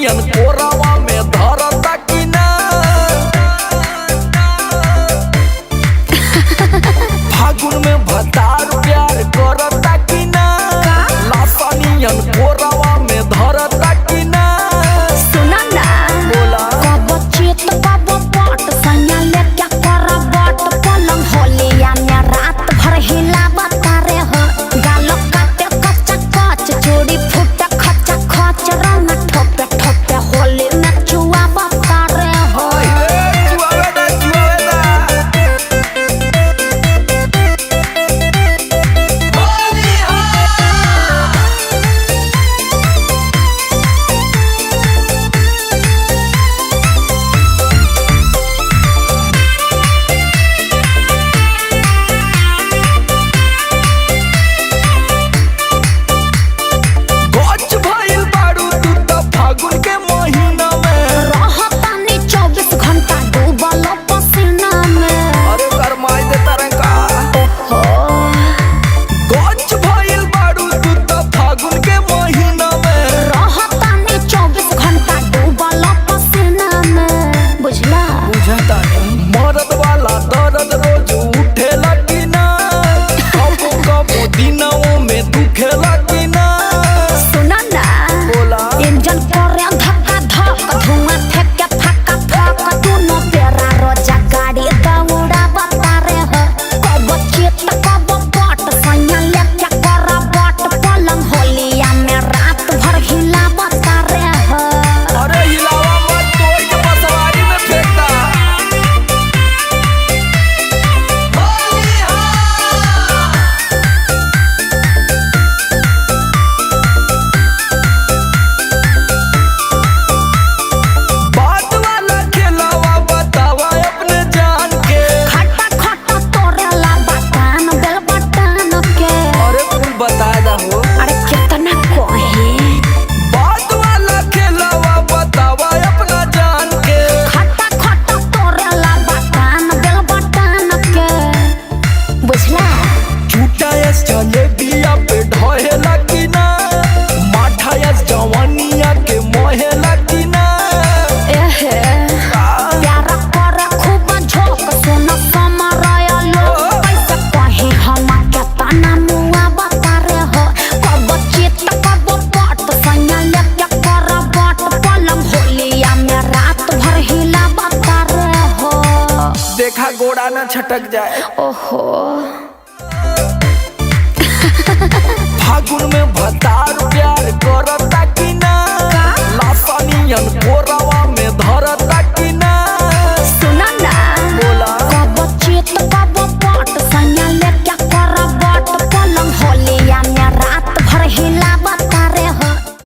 लासानियन कोरावा में धरता कि ना। फागुन में भतार प्यार करता कि ना। लासानियन कोरावा में धरता कि ना। सुना ना बोला कब चित कब पट सैया लेके कर बट पलंग होलिया में रात भर हिलावता रे हो। गाल काटे कच्चा कच चूड़ी फूटे खचा खच रंग ठोपे ठोपे होली में चुआवता रे हो। गच भइल बारू तू त फागुन के महीना में। रहतानी 24 घंटा डूबल पसीना में। अरे गरमाई देता रे का। हो गच भइल बारू तू त फागुन के महीना में। रहतानी 24 घंटा डूबल पसीना में। बुझला बुझता नहीं मरद वाला दर्द रोज उठेला कि ना। कबो कबो दिनों में दुखेला कि ना। सुना ना बोला इंजन करे धक्का धक धुआं फेंके फक्का फक दोनों पेरा रोजा गाड़ी दौड़ा बता रे हो। कब चित कब पट सैया लेके कर बट पलंग होलिया में रात भर हिला बता रे हो। अरे हिलावा मत तोड़ के बसवारी में फेंकता। बात वाला खेलावा बतावा अपने जान के। खट्टा खट्टा तोरेला बटान बेल बटान के। अरे कुल बता दहो। अरे कितना कोहे बात वाला खेलावा बतावा अपना जान के। खट्टा खट्टा तोरेला बटान बेल बटान के। बुझला झूठा यस जलेबिया पे ढहेला कि ना। माठा यस जवानिया के मोहेला कि ना। एहे प्यार करे खूब झोंक सुन समरय लोग कैसे कहे हम केतना मुआ बता रे हो। कब चित कब पट सैया लेके कर बट पलंग होलिया में रात भर हिला बता रे हो। देखा गोड़ा ना छटक जाए। ओहो फागुन में भतार प्यार करता कि ना। लासानियन कोरावा